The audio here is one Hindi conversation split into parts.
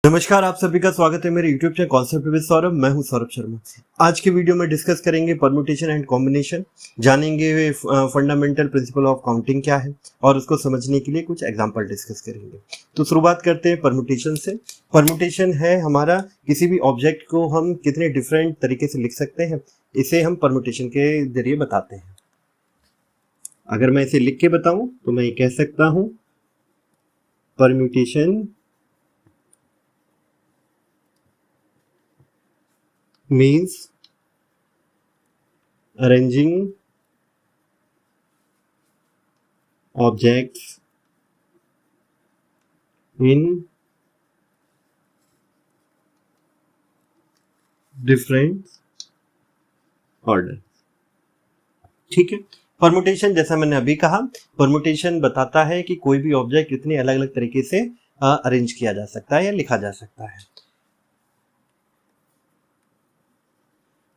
नमस्कार, आप सभी का स्वागत है मेरे YouTube channel concept with Saurabh. मैं हूं सौरभ शर्मा। आज के वीडियो में डिस्कस करेंगे परम्यूटेशन एंड कॉम्बिनेशन, जानेंगे फंडामेंटल प्रिंसिपल ऑफ काउंटिंग क्या है और उसको समझने के लिए कुछ एग्जांपल डिस्कस करेंगे। तो शुरुआत करते हैं परम्यूटेशन से। परम्यूटेशन है हमारा किसी भी ऑब्जेक्ट को हम कितने डिफरेंट तरीके से लिख सकते हैं, इसे हम परम्यूटेशन के जरिए बताते हैं। अगर मैं इसे लिख के बताऊं तो मैं ये कह सकता हूं permutation means arranging objects in different order। ठीक है, परमुटेशन जैसा मैंने अभी कहा, परमुटेशन बताता है कि कोई भी ऑब्जेक्ट कितने अलग अलग तरीके से अरेंज किया जा सकता है या लिखा जा सकता है।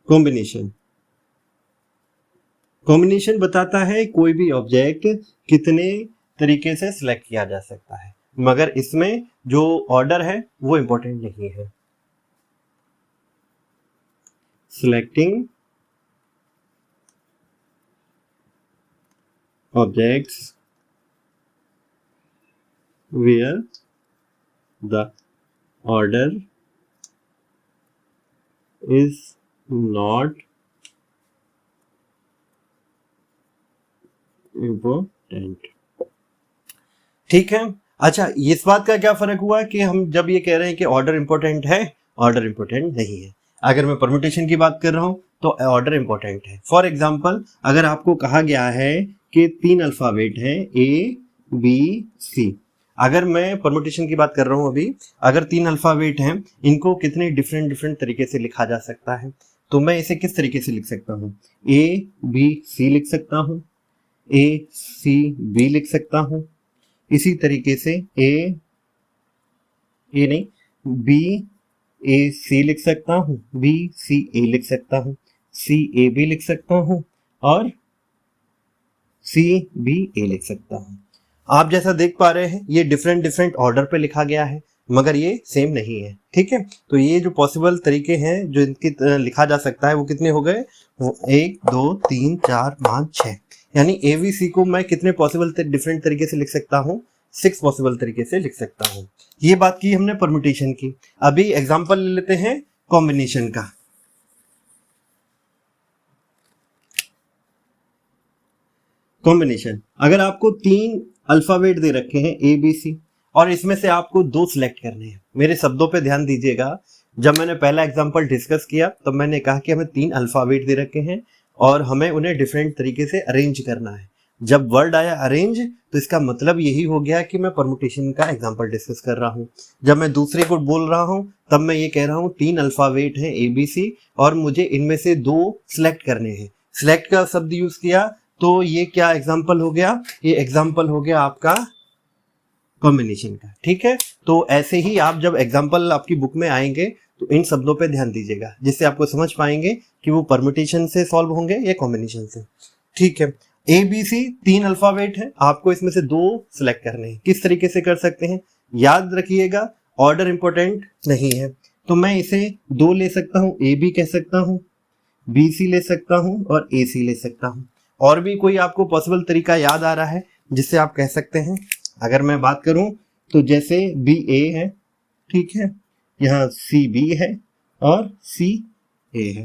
कॉम्बिनेशन, कॉम्बिनेशन बताता है कोई भी ऑब्जेक्ट कितने तरीके से सिलेक्ट किया जा सकता है, मगर इसमें जो ऑर्डर है वो इंपॉर्टेंट नहीं है। Selecting objects where the order is not important। ठीक है, अच्छा इस बात का क्या फर्क हुआ कि हम जब ये कह रहे हैं कि ऑर्डर इंपॉर्टेंट है, ऑर्डर इंपॉर्टेंट नहीं है। अगर मैं परम्यूटेशन की बात कर रहा हूं तो ऑर्डर इंपॉर्टेंट है। फॉर एग्जांपल, अगर आपको कहा गया है कि 3 अल्फाबेट हैं A B C, अगर मैं परम्यूटेशन की बात कर रहा हूं अभी, अगर 3 अल्फाबेट हैं, इनको कितने डिफरेंट तरीके से लिखा जा सकता है, तो मैं इसे किस तरीके से लिख सकता हूं? A B C लिख सकता हूं, A C B लिख सकता हूं, इसी तरीके से B A C लिख सकता हूं, B C A लिख सकता हूं, C A B लिख सकता हूं और C B A लिख सकता हूं। आप जैसा देख पा रहे हैं ये डिफरेंट ऑर्डर पे लिखा गया है, मगर ये सेम नहीं है। ठीक है, तो ये जो पॉसिबल तरीके हैं जो इनकी लिखा जा सकता है वो कितने हो गए? वो 1 2 3 4 5 6, यानी ABC को मैं कितने पॉसिबल डिफरेंट तरीके से लिख सकता हूँ? 6 पॉसिबल तरीके से लिख सकता हूँ। ये बात की हमने परम्यूटेशन की। अभी एग्जांपल ले लेते हैं कॉम्बिनेशन का। कॉम्बिनेशन, अगर आपको 3 अल्फाबेट दे रखे हैं ABC और इसमें से आपको 2 सिलेक्ट करने हैं। मेरे शब्दों पे ध्यान दीजिएगा, जब मैंने पहला एग्जांपल डिस्कस किया तब मैंने कहा कि हमें 3 अल्फाबेट दे रखे हैं और हमें उन्हें डिफरेंट तरीके से अरेंज करना है। जब वर्ड आया अरेंज, तो इसका मतलब यही हो गया कि मैं परम्यूटेशन का एग्जांपल डिस्कस कर रहा हूं। जब मैं दूसरे को बोल रहा हूं तब मैं ये कह रहा हूं 3 अल्फाबेट हैं ABC और मुझे इनमें से 2 सिलेक्ट करने हैं। सिलेक्ट का शब्द यूज किया तो ये क्या एग्जाम्पल हो गया? ये एग्जाम्पल हो गया आपका कॉम्बिनेशन का। ठीक है, तो ऐसे ही आप जब एग्जाम्पल आपकी बुक में आएंगे तो इन शब्दों पे ध्यान दीजिएगा, जिससे आपको समझ पाएंगे कि वो परम्यूटेशन से सॉल्व होंगे या कॉम्बिनेशन से। ठीक है, ABC 3 अल्फाबेट है, आपको इसमें से 2 सिलेक्ट करने हैं। किस तरीके से कर सकते हैं? याद रखिएगा, ऑर्डर इंपॉर्टेंट नहीं है, तो मैं इसे 2 ले सकता हूँ, AB कह सकता हूँ, BC ले सकता हूँ और AC ले सकता हूँ। और भी कोई आपको पॉसिबल तरीका याद आ रहा है जिससे आप कह सकते हैं? अगर मैं बात करूं तो जैसे BA है, ठीक है, यहाँ CB है और CA है,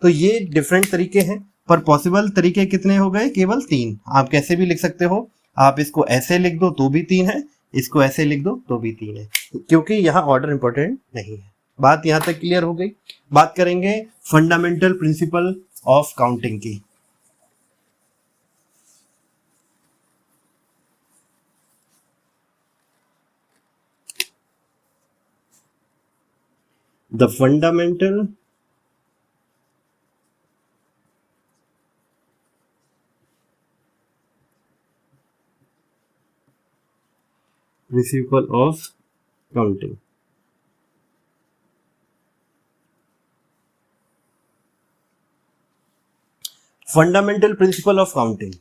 तो ये डिफरेंट तरीके हैं, पर पॉसिबल तरीके कितने हो गए? केवल 3। आप कैसे भी लिख सकते हो, आप इसको ऐसे लिख दो तो भी 3 है, इसको ऐसे लिख दो तो भी 3 है, क्योंकि यहाँ ऑर्डर इंपॉर्टेंट नहीं है। बात यहाँ तक क्लियर हो गई। बात करेंगे फंडामेंटल प्रिंसिपल ऑफ काउंटिंग की। The fundamental principle of counting। Fundamental principle of counting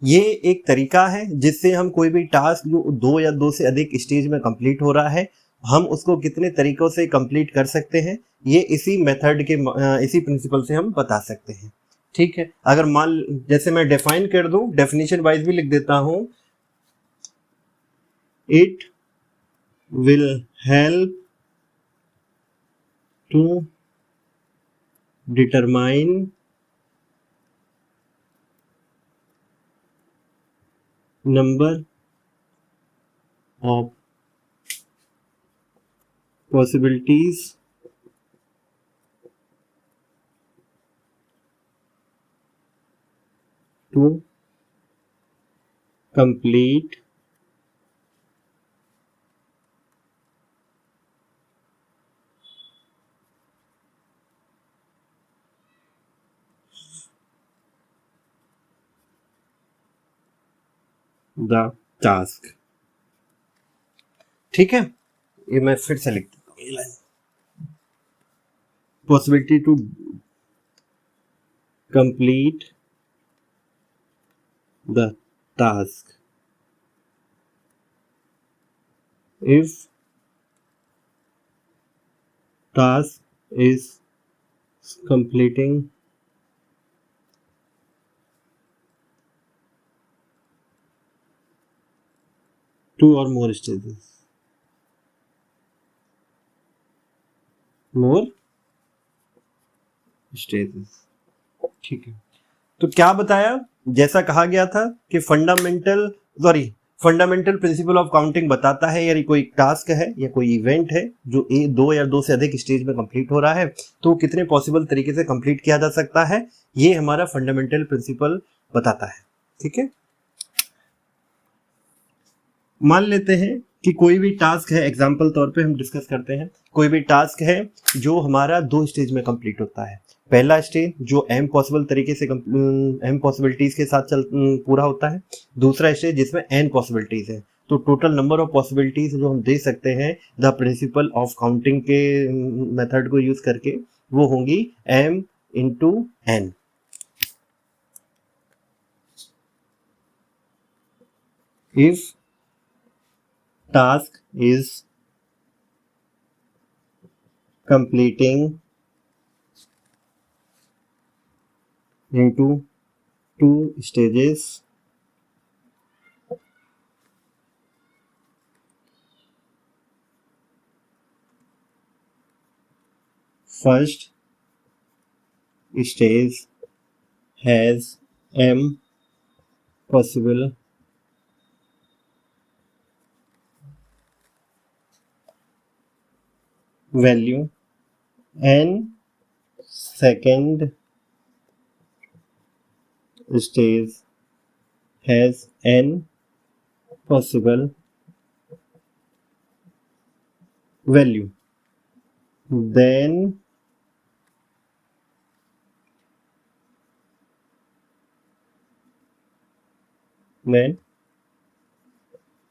ये एक तरीका है जिससे हम कोई भी टास्क जो 2 या 2 से अधिक स्टेज में कंप्लीट हो रहा है हम उसको कितने तरीकों से कंप्लीट कर सकते हैं, ये इसी मेथड के इसी प्रिंसिपल से हम बता सकते हैं। ठीक है, अगर मान जैसे मैं डिफाइन कर दूं, डेफिनेशन वाइज भी लिख देता हूं, it will help to determine number of possibilities to complete the task। ठीक है, ये मैं फिर से लिख देता हूँ ये line, possibility to complete the task if task is completing two or more stages, ठीक है। तो क्या बताया, जैसा कहा गया था कि फंडामेंटल प्रिंसिपल ऑफ काउंटिंग बताता है, यानी कोई टास्क है या कोई इवेंट है जो दो या दो से अधिक स्टेज में कंप्लीट हो रहा है, तो कितने पॉसिबल तरीके से कंप्लीट किया जा सकता है, ये हमारा फंडामेंटल प्रिंसिपल बताता है। ठीक है, मान लेते हैं कि कोई भी टास्क है, एग्जाम्पल तौर पे हम डिस्कस करते हैं, कोई भी टास्क है जो हमारा दो स्टेज में कंप्लीट होता है। पहला स्टेज जो m पॉसिबल तरीके से m पॉसिबिलिटीज के साथ पूरा होता है, दूसरा स्टेज जिसमें n पॉसिबिलिटीज है। तो टोटल नंबर ऑफ पॉसिबिलिटीज जो हम दे सकते हैं द प्रिंसिपल ऑफ काउंटिंग के मेथड को यूज करके, वो होंगी m into n। If task is completing into two stages, first stage has m possible value and second stage has n possible value, then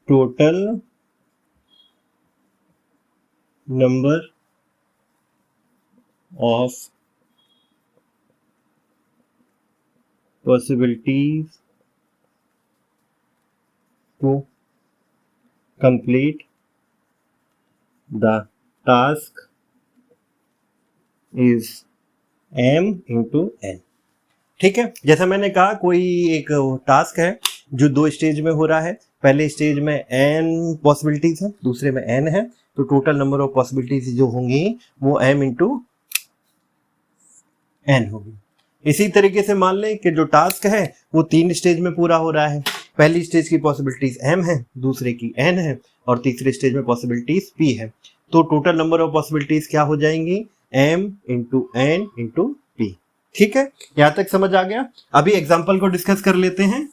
total number of possibilities to complete the task is m into n। ठीक है, जैसा मैंने कहा कोई एक टास्क है जो दो स्टेज में हो रहा है, पहले स्टेज में n पॉसिबिलिटीज है, दूसरे में n है, तो टोटल नंबर ऑफ पॉसिबिलिटीज जो होंगी वो m इंटू n होगी। इसी तरीके से मान लें कि जो टास्क है वो तीन स्टेज में पूरा हो रहा है, पहली स्टेज की पॉसिबिलिटीज m है, दूसरे की n है, और तीसरे स्टेज में पॉसिबिलिटीज p है। तो टोटल नंबर ऑफ पॉसिबिलिटीज क्या हो जाएंगी, m into n into p। ठीक है, यहां तक समझ आ गया। अभी एग्जाम्पल को डिस्कस कर लेते हैं।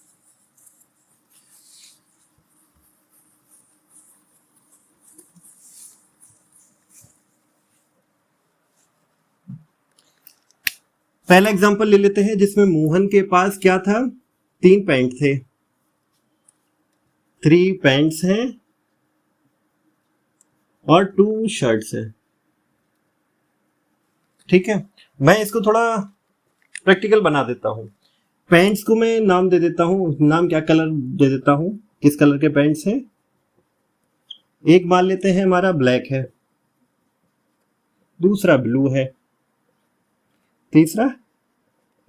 पहला एग्जाम्पल ले लेते हैं जिसमें मोहन के पास क्या था, 3 पैंट थे, 3 पैंट्स हैं और 2 शर्ट्स हैं। ठीक है, मैं इसको थोड़ा प्रैक्टिकल बना देता हूं। पैंट्स को मैं नाम दे देता हूं, नाम क्या कलर दे देता हूं, किस कलर के पैंट्स हैं, एक मान लेते हैं हमारा ब्लैक है, दूसरा ब्लू है, तीसरा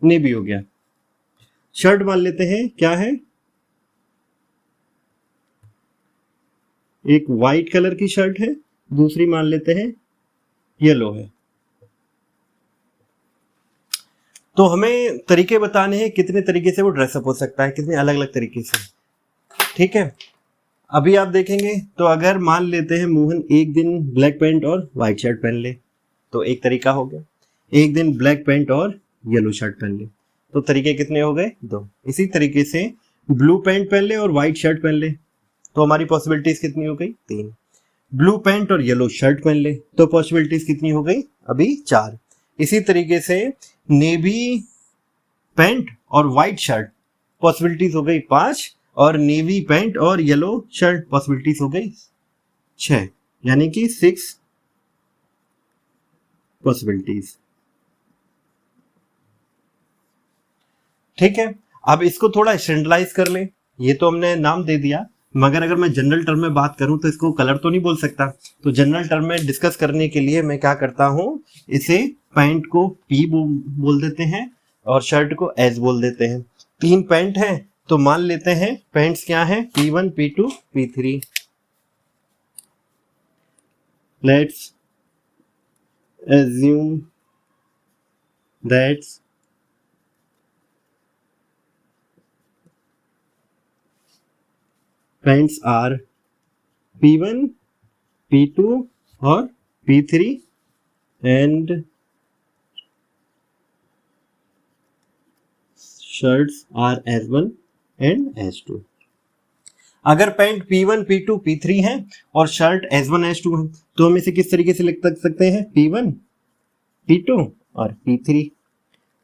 नेवी हो गया। शर्ट मान लेते हैं क्या है, एक वाइट कलर की शर्ट है, दूसरी मान लेते हैं येलो है। तो हमें तरीके बताने हैं कितने तरीके से वो ड्रेसअप हो सकता है, कितने अलग अलग तरीके से। ठीक है, अभी आप देखेंगे तो अगर मान लेते हैं मोहन एक दिन ब्लैक पैंट और वाइट शर्ट पहन ले तो एक तरीका हो गया, एक दिन ब्लैक पैंट और येलो शर्ट पहन ले तो तरीके कितने हो गए, 2। इसी तरीके से ब्लू पैंट पहन ले और वाइट शर्ट पहन ले तो हमारी पॉसिबिलिटीज कितनी हो गई, 3। ब्लू पैंट और येलो शर्ट पहन ले तो पॉसिबिलिटीज कितनी हो गई, अभी 4। इसी तरीके से नेवी पैंट और वाइट शर्ट पॉसिबिलिटीज हो गई 5 और नेवी पैंट और येलो शर्ट पॉसिबिलिटीज हो गई 6, यानी कि 6 पॉसिबिलिटीज। ठीक है, अब इसको थोड़ा स्टैंडर्डाइज कर ले। ये तो हमने नाम दे दिया, मगर अगर मैं जनरल टर्म में बात करूं तो इसको कलर तो नहीं बोल सकता, तो जनरल टर्म में डिस्कस करने के लिए मैं क्या करता हूं, इसे पैंट को पी बोल देते हैं और शर्ट को एस बोल देते हैं। 3 पैंट हैं तो मान लेते हैं पैंट्स क्या हैं, P1 P2 P3। Let's assume that pants are P1 P2 और P3 and shirts are S1 and S2। अगर पैंट P1 P2 P3 है और शर्ट S1 S2 है तो हम इसे किस तरीके से लिख सकते हैं, P1 P2 और P3।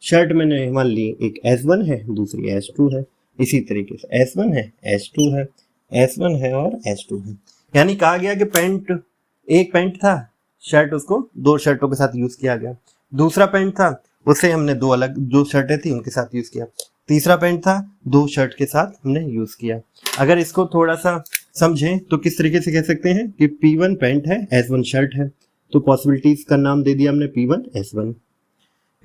शर्ट मैंने मान ली एक S1 है, दूसरी S2 है, इसी तरीके से S1 है S2 है, S1 है और S2 है। यानी कहा गया कि पैंट, एक पैंट था, शर्ट उसको 2 शर्टों के साथ यूज किया गया। दूसरा पैंट था, उसे हमने 2 अलग जो शर्टें थी उनके साथ यूज किया। तीसरा पैंट था, 2 शर्ट के साथ हमने यूज किया। अगर इसको थोड़ा सा समझें तो किस तरीके से कह सकते हैं कि P1 पैंट है, S1 शर्ट है, तो पॉसिबिलिटीज का नाम दे दिया हमने P1 S1।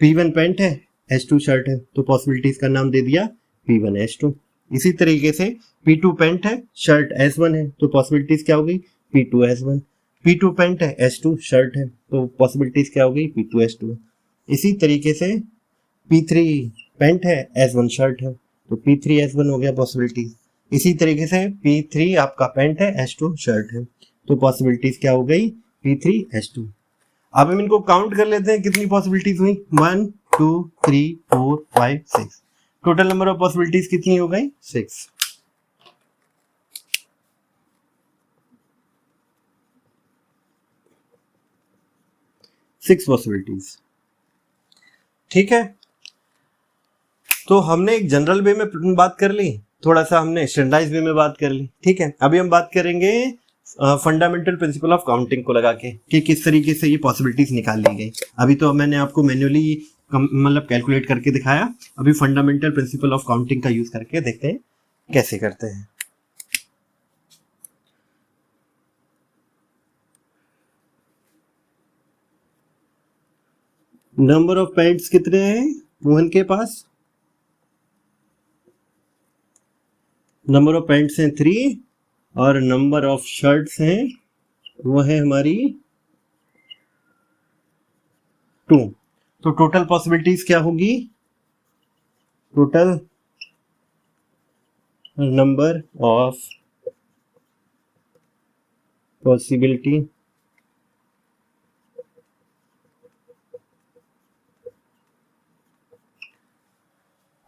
P1 पैंट है, S2 शर्ट है, तो पॉसिबिलिटीज का नाम दे दिया P1 S2। इसी तरीके से P2 पैंट है, शर्ट S1 है, तो पॉसिबिलिटीज क्या हो गई, P2 S1। P2 पैंट है, S2 शर्ट है, तो पॉसिबिलिटीज क्या हो गई, P2 S2। इसी तरीके से P3 पैंट है, S1 शर्ट है, तो P3 S1 हो गया पॉसिबिलिटीज। इसी तरीके से P3 आपका पैंट है, S2 शर्ट है, तो पॉसिबिलिटीज क्या हो गई, P3 S2। अब हम इनको काउंट कर लेते हैं कितनी पॉसिबिलिटीज हुई, 1 2 3 4 5 6। टोटल नंबर ऑफ पॉसिबिलिटीज कितनी हो गई, 6। पॉसिबिलिटीज। ठीक है, तो हमने एक जनरल वे में बात कर ली, थोड़ा सा हमने स्टैंडर्डाइज वे में बात कर ली। ठीक है, अभी हम बात करेंगे फंडामेंटल प्रिंसिपल ऑफ काउंटिंग को लगा के कि किस तरीके से ये पॉसिबिलिटीज निकाल ली गई। अभी तो मैंने आपको मैन्युअली मतलब कैलकुलेट करके दिखाया, अभी फंडामेंटल प्रिंसिपल ऑफ काउंटिंग का यूज करके देखते हैं कैसे करते हैं। नंबर ऑफ पैंट्स कितने हैं मोहन के पास, नंबर ऑफ पैंट्स हैं 3 और नंबर ऑफ शर्ट्स हैं वो है हमारी 2। तो टोटल पॉसिबिलिटीज क्या होगी, टोटल नंबर ऑफ पॉसिबिलिटी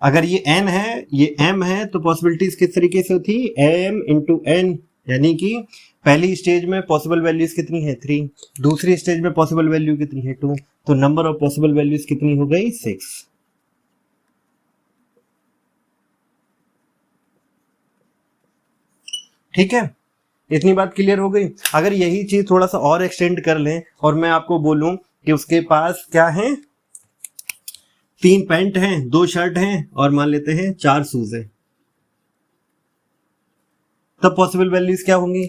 अगर ये n है, ये m है, तो पॉसिबिलिटीज किस तरीके से होती, m इंटू n, यानी कि पहली स्टेज में पॉसिबल वैल्यूज कितनी है 3, दूसरी स्टेज में पॉसिबल वैल्यू कितनी है 2, तो नंबर ऑफ पॉसिबल वैल्यूज कितनी हो गई, 6। ठीक है, इतनी बात क्लियर हो गई। अगर यही चीज थोड़ा सा और एक्सटेंड कर लें और मैं आपको बोलूं कि उसके पास क्या है, 3 पैंट हैं, 2 शर्ट हैं और मान लेते हैं 4 शूज हैं, तब पॉसिबल वैल्यूज क्या होंगी,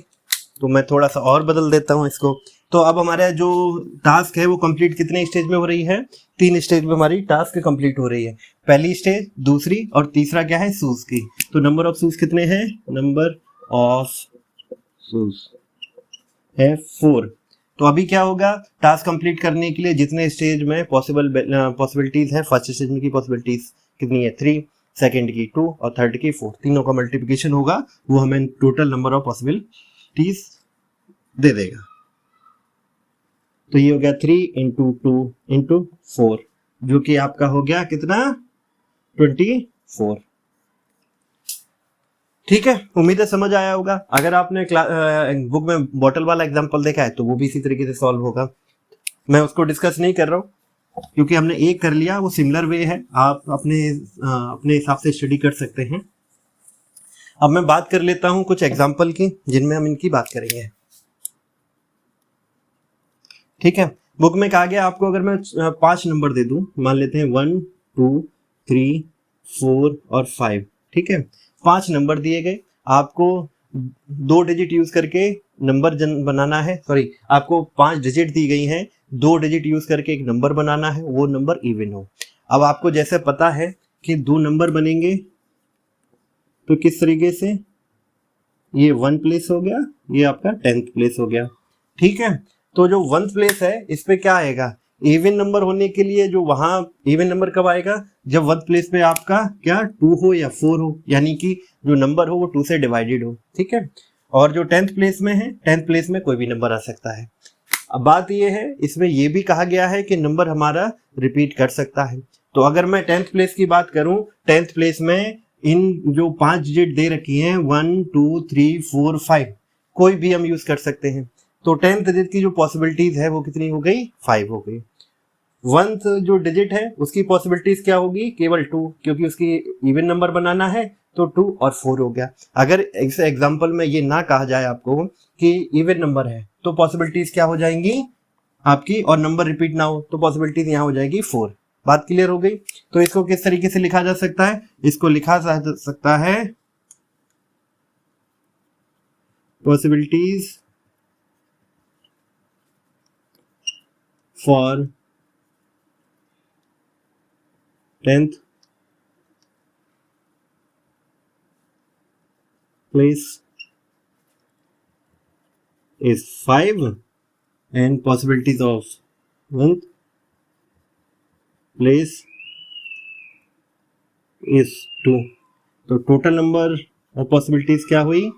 तो मैं थोड़ा सा और बदल देता हूँ इसको। तो अब हमारा जो टास्क है वो कंप्लीट कितने स्टेज में हो रही है, 3 स्टेज में हमारी टास्क कंप्लीट हो रही है। पहली स्टेज, दूसरी और तीसरा क्या है, शूज की। तो नंबर ऑफ शूज कितने हैं, नंबर ऑफ शूज है 4। तो अभी क्या होगा, टास्क कंप्लीट करने के लिए जितने स्टेज में पॉसिबिलिटीज है, फर्स्ट स्टेज में की पॉसिबिलिटीज कितनी है 3, सेकंड की 2 और थर्ड की 4, तीनों का मल्टीप्लिकेशन होगा, वो हमें टोटल नंबर ऑफ पॉसिबिलिटीज दे देगा। तो ये हो गया 3 इंटू 2 इंटू 4, जो कि आपका हो गया कितना, 24। ठीक है, उम्मीद है समझ आया होगा। अगर आपने बुक में बॉटल वाला एग्जांपल देखा है तो वो भी इसी तरीके से सॉल्व होगा। मैं उसको डिस्कस नहीं कर रहा हूँ क्योंकि हमने एक कर लिया, वो सिमिलर वे है, आप अपने हिसाब से स्टडी कर सकते हैं। अब मैं बात कर लेता हूँ कुछ एग्जाम्पल की जिनमें हम इनकी बात करेंगे। ठीक है, बुक में कहा गया आपको अगर मैं 5 नंबर दे दूं, मान लेते हैं 1 2 3 4 और 5। ठीक है, 5 नंबर दिए गए, आपको 2 डिजिट यूज करके नंबर बनाना है, सॉरी आपको 5 डिजिट दी गई हैं, 2 डिजिट यूज करके एक नंबर बनाना है, वो नंबर इवन हो। अब आपको जैसे पता है कि 2 नंबर बनेंगे तो किस तरीके से, ये 1 प्लेस हो गया, ये आपका 10th प्लेस हो गया। ठीक है, तो जो 1th प्लेस है इस पे क्या आएगा, इवन नंबर होने के लिए जो वहां इवन नंबर कब आएगा, जब 1th प्लेस पे आपका क्या 2 हो या 4 हो, यानी कि जो नंबर हो वो 2 से डिवाइडेड हो। ठीक है, और जो 10th प्लेस में है, 10th प्लेस में कोई भी नंबर आ सकता है। अब बात ये है, इसमें ये भी कहा गया है कि नंबर हमारा रिपीट कर सकता है। तो अगर मैं 10th प्लेस की बात करूं, 10th प्लेस में इन जो 5 डिजिट दे रखी हैं 1 2 3 4 5, कोई भी हम यूज कर सकते हैं। तो 10th डिजिट की जो पॉसिबिलिटीज है वो कितनी हो गई, 5 हो गई। 1th जो डिजिट है उसकी पॉसिबिलिटीज क्या होगी, केवल 2, क्योंकि उसकी इवन नंबर बनाना है, तो 2 और 4 हो गया। अगर इस एग्जांपल में ये ना कहा जाए आपको कि इवन नंबर है, तो पॉसिबिलिटीज क्या हो जाएंगी आपकी, और नंबर रिपीट ना हो तो पॉसिबिलिटीज यहाँ हो जाएगी 4। बात क्लियर हो गई। तो इसको किस तरीके से लिखा जा सकता है, इसको लिखा जा सकता है possibilities for 10th place is 5 and possibilities of 1th place is 2। तो टोटल नंबर ऑफ पॉसिबिलिटीज क्या हुई,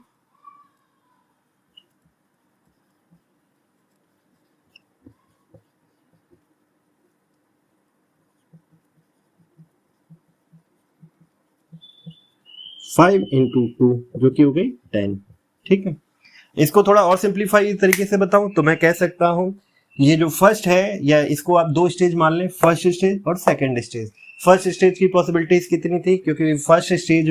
फाइव इंटू 2 जो कि हो गई 10। ठीक है, इसको थोड़ा और सिंप्लीफाई तरीके से बताऊं तो मैं कह सकता हूं, ये जो फर्स्ट है, या इसको आप 2 स्टेज मान लें, फर्स्ट स्टेज और सेकंड स्टेज। फर्स्ट स्टेज की पॉसिबिलिटीज कितनी थी, क्योंकि फर्स्ट स्टेज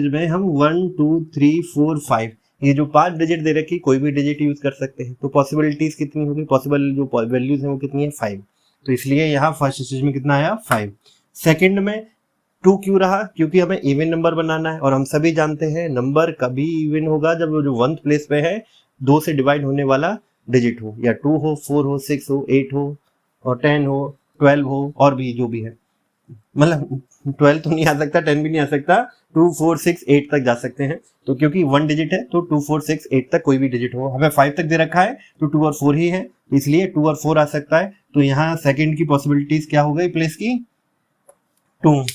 में हम 1 2 3 4 5, ये जो 5 डिजिट दे रखी, कोई भी डिजिट यूज कर सकते हैं, तो पॉसिबिलिटीज कितनी होगी, पॉसिबल जो वैल्यूज हैं वो कितनी है 5। तो इसलिए यहाँ फर्स्ट स्टेज में कितना आया 5। सेकंड में 2 क्यों रहा, क्योंकि हमें इवन नंबर बनाना है, और हम सभी जानते हैं नंबर कभी इवन होगा जब जो 1th प्लेस पे है 2 से डिवाइड होने वाला डिजिट हो, या 2 हो 4 हो 6 हो 8 हो और 10 हो 12 हो, और भी जो भी है, मतलब 12 तो नहीं आ सकता, 10 भी नहीं आ सकता, 2 4 6 8 तक जा सकते हैं। तो क्योंकि 1 डिजिट है तो 2 4 6 8 तक कोई भी डिजिट हो, हमें 5 तक दे रखा है तो 2 और 4 ही है, इसलिए 2 और 4 आ सकता है। तो यहाँ सेकंड की पॉसिबिलिटीज क्या हो गई प्लेस की, 2।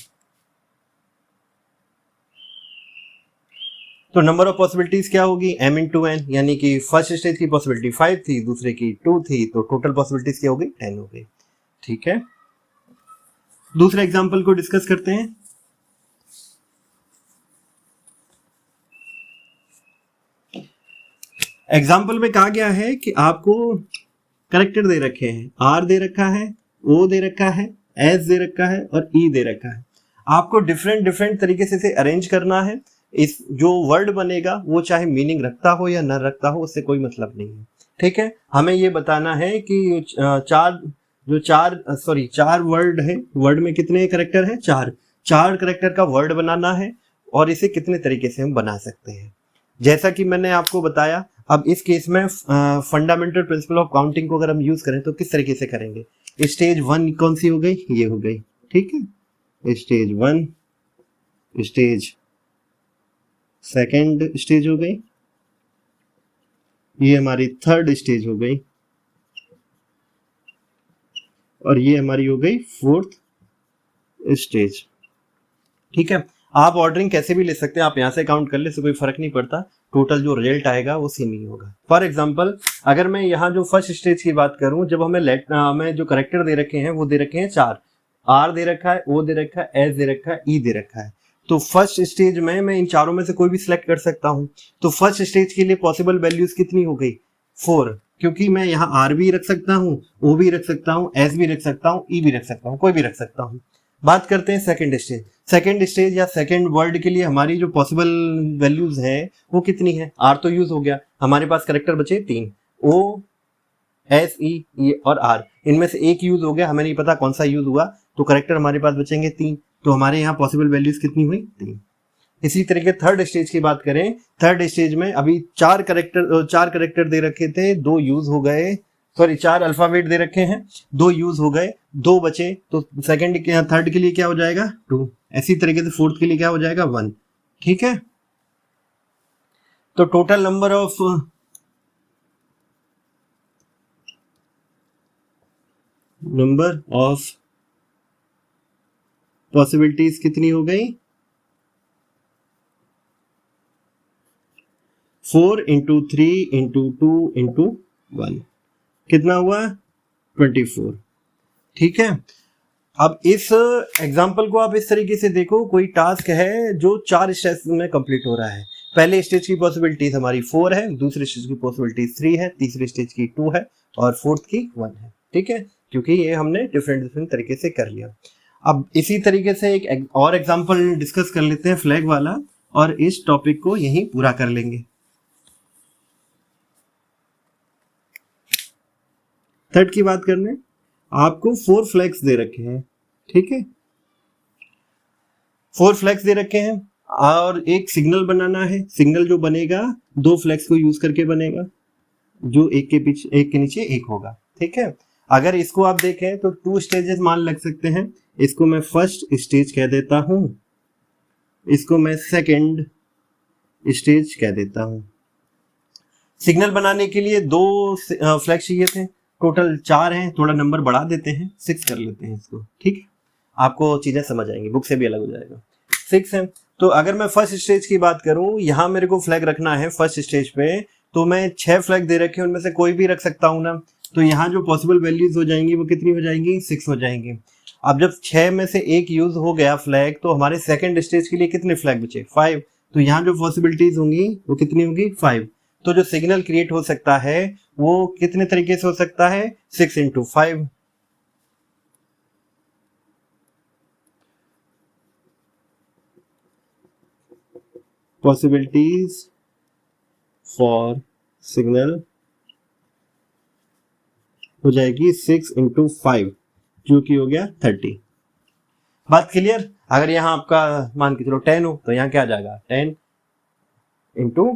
तो नंबर ऑफ पॉसिबिलिटीज क्या होगी, m इंटू एन, यानी कि फर्स्ट स्टेज की पॉसिबिलिटी 5 थी, दूसरे की 2 थी, तो टोटल पॉसिबिलिटीज क्या हो गई 10 हो गई। ठीक है, दूसरे एग्जांपल को डिस्कस करते हैं। एग्जांपल में कहा गया है कि आपको कैरेक्टर दे रखे हैं, आर दे रखा है, ओ दे रखा है, एस दे रखा है और ई दे रखा है। आपको डिफरेंट तरीके से अरेंज करना है। इस जो वर्ड बनेगा वो चाहे मीनिंग रखता हो या न रखता हो, उससे कोई मतलब नहीं है। ठीक है, हमें ये बताना है कि चार वर्ड है, वर्ड में कितने कैरेक्टर है, 4 कैरेक्टर का वर्ड बनाना है, और इसे कितने तरीके से हम बना सकते हैं। जैसा कि मैंने आपको बताया, अब इस केस में फंडामेंटल प्रिंसिपल ऑफ काउंटिंग को अगर हम यूज करें तो किस तरीके से करेंगे। स्टेज 1 कौन सी हो गई, ये हो गई, ठीक है, स्टेज 1, स्टेज सेकेंड स्टेज हो गई, ये हमारी थर्ड स्टेज हो गई, और ये हमारी हो गई फोर्थ स्टेज। ठीक है, आप ऑर्डरिंग कैसे भी ले सकते हैं, आप यहाँ से काउंट कर ले, इससे कोई फर्क नहीं पड़ता, टोटल जो रिजल्ट आएगा वो सेम ही होगा। फॉर एग्जांपल अगर मैं यहाँ जो फर्स्ट स्टेज की बात करूँ, जब हमें जो करेक्टर दे रखे हैं वो दे रखे हैं 4, आर दे रखा है, ओ दे रखा है, एस दे रखा है, ई दे रखा है। तो फर्स्ट स्टेज में मैं इन चारों में से कोई भी सिलेक्ट कर सकता हूँ। तो फर्स्ट स्टेज के लिए पॉसिबल वैल्यूज कितनी हो गई, 4, क्योंकि मैं यहाँ आर भी रख सकता हूँ, ओ भी रख सकता हूँ, एस भी रख सकता हूँ, ई भी रख सकता हूँ, कोई भी रख सकता हूँ। बात करते हैं सेकंड स्टेज। सेकंड स्टेज या सेकंड वर्ड के लिए हमारी जो पॉसिबल वैल्यूज है वो कितनी है, आर तो यूज हो गया, हमारे पास करेक्टर बचे 3, ओ एस ई और आर, इनमें से एक यूज हो गया, हमें नहीं पता कौन सा यूज हुआ, तो करेक्टर हमारे पास बचेंगे 3, तो हमारे यहाँ पॉसिबल वैल्यूज कितनी हुई, 3। इसी तरीके थर्ड स्टेज की बात करें, थर्ड स्टेज में अभी 4 करेक्टर दे रखे थे, 2 यूज हो गए, सॉरी 4 अल्फाबेट दे रखे हैं, 2 यूज हो गए, 2 बचे, तो सेकंड के थर्ड के लिए क्या हो जाएगा 2, इसी तरीके से फोर्थ के लिए क्या हो जाएगा 1। ठीक है, तो टोटल नंबर ऑफ पॉसिबिलिटीज कितनी हो गई, 4 इंटू 3 इंटू 2 इंटू 1, कितना हुआ 24। ठीक है, अब इस एग्जाम्पल को आप इस तरीके से देखो, कोई टास्क है जो 4 स्टेज में कंप्लीट हो रहा है। पहले स्टेज की पॉसिबिलिटीज हमारी 4 है, दूसरे स्टेज की पॉसिबिलिटीज 3 है, तीसरे स्टेज की 2 है, और फोर्थ की 1 है। ठीक है, क्योंकि ये हमने डिफरेंट तरीके से कर लिया। अब इसी तरीके से एक और एग्जाम्पल डिस्कस कर लेते हैं फ्लैग वाला, और इस टॉपिक को यहीं पूरा कर लेंगे। थर्ड की बात करने, आपको 4 फ्लैग्स दे रखे हैं, ठीक है, 4 फ्लैग्स दे रखे हैं, और एक सिग्नल बनाना है। सिग्नल जो बनेगा 2 फ्लैग्स को यूज करके बनेगा, जो एक के नीचे एक होगा। ठीक है, अगर इसको आप देखें तो 2 स्टेजेस मान लग सकते हैं, इसको मैं फर्स्ट स्टेज कह देता हूं, इसको मैं सेकंड स्टेज कह देता हूं। सिग्नल बनाने के लिए 2 फ्लैग्स चाहिए थे, टोटल 4 हैं, थोड़ा नंबर बढ़ा देते हैं, 6 कर लेते हैं इसको। ठीक है, आपको चीजें समझ आएंगी, बुक से भी अलग हो जाएगा। 6 है, तो अगर मैं फर्स्ट स्टेज की बात करूं, यहां मेरे को फ्लैग रखना है फर्स्ट स्टेज पे, तो मैं 6 फ्लैग दे रखे हैं, उनमें से कोई भी रख सकता हूं ना, तो यहाँ जो पॉसिबल वैल्यूज हो जाएंगी वो कितनी हो जाएंगी, 6 हो जाएंगी। अब जब 6 में से एक यूज हो गया फ्लैग, तो हमारे सेकंड स्टेज के लिए कितने फ्लैग बचे, 5, तो यहाँ जो पॉसिबिलिटीज होंगी वो कितनी होगी, 5। तो जो सिग्नल क्रिएट हो सकता है वो कितने तरीके से हो सकता है, 6 इंटू 5। पॉसिबिलिटीज फॉर सिग्नल हो जाएगी 6 इंटू 5, जो कि हो गया 30। बात क्लियर। अगर यहाँ आपका मान के चलो 10 हो, तो यहाँ क्या आ जाएगा 10 इंटू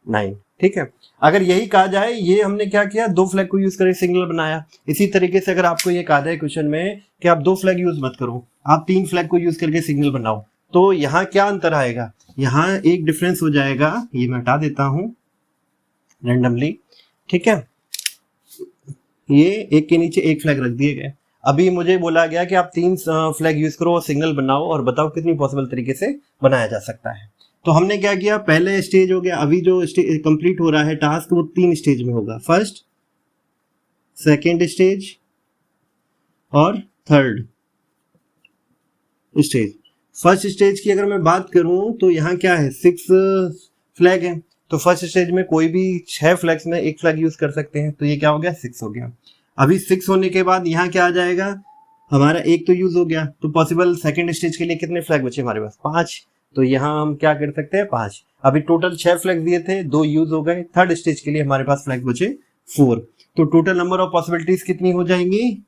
9। ठीक है, अगर यही कहा जाए, ये हमने क्या किया, 2 फ्लैग को यूज करके सिग्नल बनाया। इसी तरीके से अगर आपको ये कहा जाए क्वेश्चन में कि आप 2 फ्लैग यूज मत करो, आप 3 फ्लैग को यूज करके सिग्नल बनाओ, तो यहाँ क्या अंतर आएगा, यहाँ एक डिफरेंस हो जाएगा, ये मैं हटा देता हूं रैंडमली। ठीक है, ये एक के नीचे एक फ्लैग रख दिए गए। अभी मुझे बोला गया कि आप 3 फ्लैग यूज करो और सिग्नल बनाओ, और बताओ कितनी पॉसिबल तरीके से बनाया जा सकता है। तो हमने क्या किया, पहले स्टेज हो गया, अभी जो स्टेज कंप्लीट हो रहा है टास्क, वो 3 स्टेज में होगा, फर्स्ट, सेकेंड स्टेज और थर्ड स्टेज। फर्स्ट स्टेज की अगर मैं बात करूं, तो यहाँ क्या है, 6 फ्लैग है, तो फर्स्ट स्टेज में कोई भी 6 फ्लैग्स में एक फ्लैग यूज कर सकते हैं, तो ये क्या हो गया, 6 हो गया। अभी 6 होने के बाद यहाँ क्या आ जाएगा, हमारा एक तो यूज हो गया, तो पॉसिबल सेकंड स्टेज के लिए कितने फ्लैग बचे हमारे पास, 5, तो यहाँ हम क्या कर सकते हैं 5। अभी टोटल 6 फ्लैग दिए थे, 2 यूज हो गए, थर्ड स्टेज के लिए हमारे पास फ्लैग बचे 4, तो टोटल नंबर ऑफ पॉसिबिलिटीज कितनी हो जाएंगी,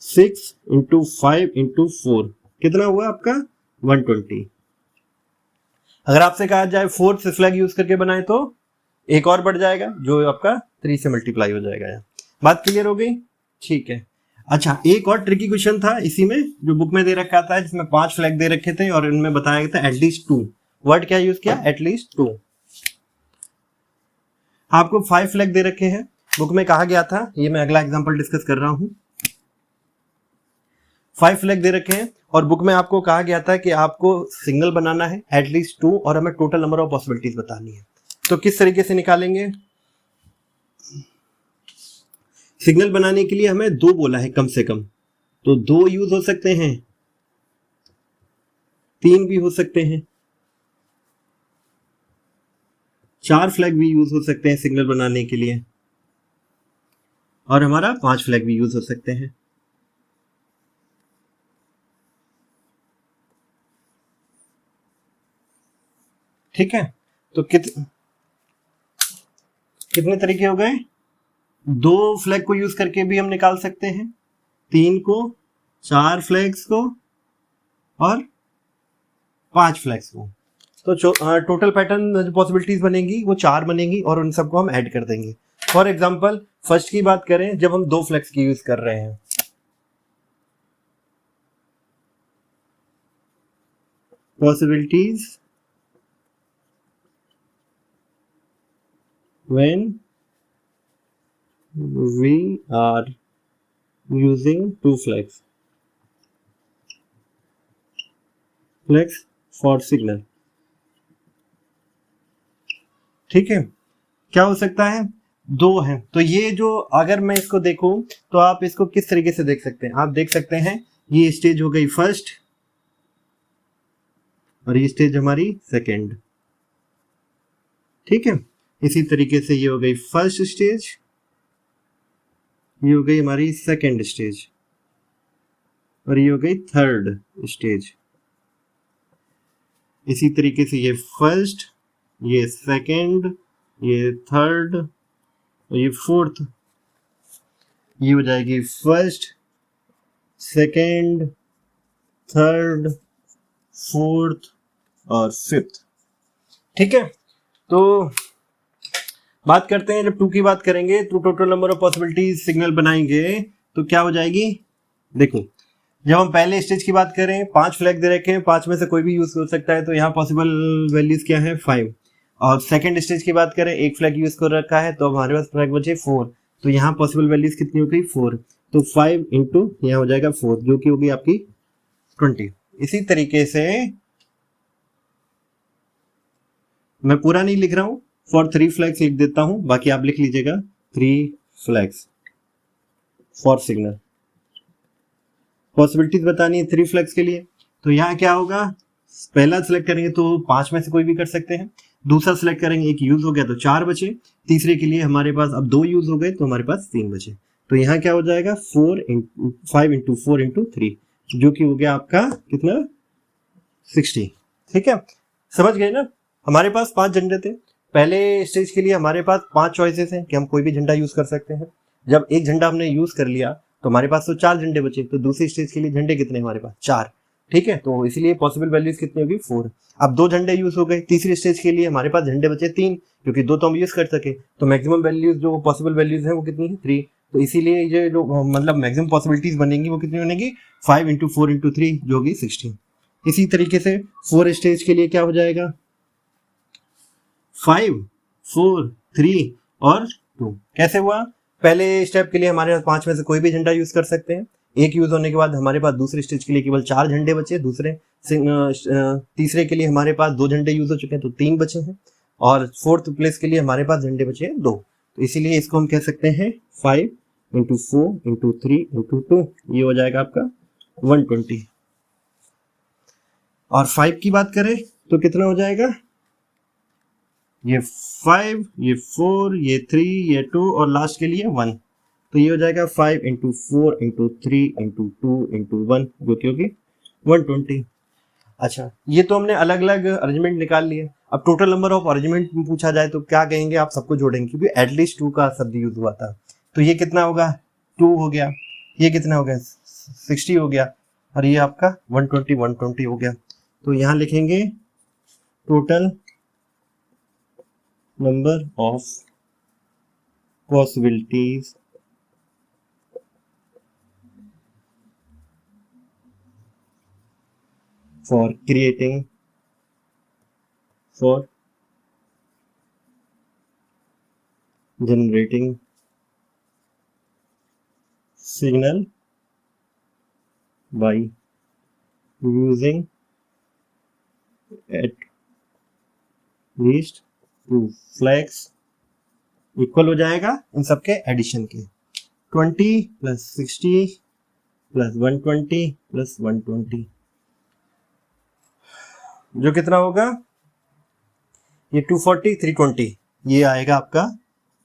6 इंटू 5 इंटू 4 कितना हुआ आपका 120। अगर आपसे कहा जाए 4 से फ्लैग यूज करके बनाए तो एक और बढ़ जाएगा जो आपका 3 से मल्टीप्लाई हो जाएगा। यहाँ बात क्लियर हो गई? ठीक है। अच्छा, एक और ट्रिकी क्वेश्चन था इसी में जो बुक में दे रखा था, जिसमें 5 फ्लैग दे रखे थे और इनमें बताया गया था एटलीस्ट 2। वर्ड क्या यूज किया? एटलीस्ट 2। आपको 5 फ्लैग दे रखे हैं, बुक में कहा गया था, ये मैं अगला एग्जांपल डिस्कस कर रहा हूं। 5 फ्लैग दे रखे हैं और बुक में आपको कहा गया था कि आपको सिग्नल बनाना है एटलीस्ट 2 और हमें टोटल नंबर ऑफ पॉसिबिलिटीज बतानी है। तो किस तरीके से निकालेंगे? सिग्नल बनाने के लिए हमें 2 बोला है कम से कम, तो 2 यूज हो सकते हैं, 3 भी हो सकते हैं, 4 फ्लैग भी यूज हो सकते हैं सिग्नल बनाने के लिए, और हमारा 5 फ्लैग भी यूज हो सकते हैं। ठीक है, तो कितने तरीके हो गए? 2 फ्लैग को यूज करके भी हम निकाल सकते हैं, 3 को, 4 फ्लैग्स को और 5 फ्लैग्स को। तो टोटल पैटर्न जो पॉसिबिलिटीज बनेंगी वो 4 बनेंगी और उन सबको हम ऐड कर देंगे। फॉर एग्जांपल फर्स्ट की बात करें, जब हम 2 फ्लैग्स की यूज कर रहे हैं, possibilities when we are using 2 flags for signal। ठीक है, क्या हो सकता है? 2 है। तो ये जो, अगर मैं इसको देखूं तो आप इसको किस तरीके से देख सकते हैं? आप देख सकते हैं ये स्टेज हो गई फर्स्ट और ये स्टेज हमारी सेकेंड। ठीक है, इसी तरीके से ये हो गई फर्स्ट स्टेज, ये हो गई हमारी सेकेंड स्टेज और ये हो गई थर्ड स्टेज। इसी तरीके से ये फर्स्ट, ये सेकेंड, ये थर्ड और ये फोर्थ, ये हो जाएगी फर्स्ट, सेकेंड, थर्ड, फोर्थ और फिफ्थ। ठीक है, तो बात करते हैं, जब 2 की बात करेंगे तो total number of possibilities signal बनाएंगे तो क्या हो जाएगी? देखो, जब हम पहले स्टेज की बात करें, 5 फ्लैग दे रखे हैं, 5 में से कोई भी यूज हो सकता है, तो यहाँ पॉसिबल वैल्यूज क्या है? 5। और सेकंड स्टेज की बात करें, 1 फ्लैग यूज कर रखा है तो हमारे पास फ्लैग बचे 4, तो यहाँ पॉसिबल वैल्यूज कितनी हो गई? 4। तो 5 इंटू यहाँ हो जाएगा 4 जो कि होगी आपकी 20। इसी तरीके से मैं पूरा नहीं लिख रहा हूं, फॉर 3 फ्लैग्स लिख देता हूं, बाकी आप लिख लीजिएगा 3 फ्लैग्स फॉर सिग्नल। पॉसिबिलिटीज बतानी है 3 फ्लैग्स के लिए, तो यहाँ क्या होगा? पहला सिलेक्ट करेंगे तो 5 में से कोई भी कर सकते हैं, दूसरा सिलेक्ट करेंगे, 1 यूज हो गया तो 4 बचे, तीसरे के लिए हमारे पास अब 2 यूज हो गए तो हमारे पास 3 बचे। तो यहाँ क्या हो जाएगा? 5 इंटू 4 इंटू 3 जो कि हो गया आपका कितना? 60। ठीक है, समझ गए ना? हमारे पास 5 झंडे थे। पहले स्टेज के लिए हमारे पास 5 चॉइसेस हैं कि हम कोई भी झंडा यूज कर सकते हैं। जब एक झंडा हमने यूज कर लिया तो हमारे पास तो 4 झंडे बचे, तो दूसरी स्टेज के लिए झंडे कितने हमारे पास? 4। ठीक है, तो इसलिए पॉसिबल वैल्यूज कितनी होगी? 4। अब 2 झंडे यूज हो गए, तीसरी स्टेज के लिए हमारे पास झंडे बचे 3, क्योंकि 2 तो हम यूज कर सके, तो मैक्सिमम वैल्यूज जो पॉसिबल वैल्यूज है वो कितनी है? 3। तो इसीलिए ये जो मतलब मैक्सिमम पॉसिबिलिटीज बनेंगी वो कितनी बनेगी? 5 इंटू 4 इंटू 3 जो होगी 60। इसी तरीके से 4 स्टेज के लिए क्या हो जाएगा? 5, 4, 3 और 2। कैसे हुआ? पहले स्टेप के लिए हमारे पास 5 में से कोई भी झंडा यूज कर सकते हैं, 1 यूज होने के बाद हमारे पास दूसरे स्टेज के लिए केवल 4 झंडे बचे, तीसरे के लिए हमारे पास 2 झंडे यूज हो चुके हैं तो 3 बचे हैं, और फोर्थ प्लेस के लिए हमारे पास झंडे बचे हैं 2। तो इसीलिए इसको हम कह सकते हैं 5 इंटू 4 इंटू 3 इंटू 2, ये हो जाएगा आपका 120। और 5 की बात करें तो कितना हो जाएगा? ये 5, ये 4, ये 3, ये 2 और लास्ट के लिए 1, तो ये हो जाएगा 5 इंटू 4 इंटू 3 इंटू 2 इंटू 1 जो कि होगी 120। अच्छा, ये तो हमने अलग अलग अरेंजमेंट निकाल लिए। अब टोटल नंबर ऑफ अरेंजमेंट पूछा जाए तो क्या कहेंगे? आप सबको जोड़ेंगे, क्योंकि एटलीस्ट 2 का शब्द यूज हुआ था, तो ये कितना होगा? 2 हो गया। ये कितना हो गया? 60 हो गया और ये आपका 120 हो गया। तो यहाँ लिखेंगे total number of possibilities for creating for generating signal by using at least 2 flags equal हो जाएगा इन सबके एडिशन के 20 प्लस 60 प्लस 120 प्लस 120 जो कितना होगा, ये 240 320, ये आएगा आपका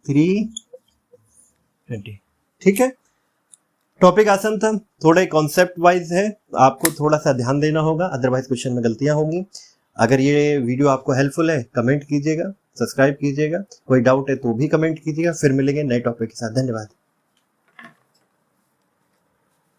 320। ठीक है, टॉपिक आसान था, थोड़ा कॉन्सेप्ट वाइज है, आपको थोड़ा सा ध्यान देना होगा, अदरवाइज क्वेश्चन में गलतियां होंगी। अगर ये वीडियो आपको हेल्पफुल है कमेंट कीजिएगा, सब्सक्राइब कीजिएगा, कोई डाउट है तो भी कमेंट कीजिएगा। फिर मिलेंगे नए टॉपिक के साथ। धन्यवाद।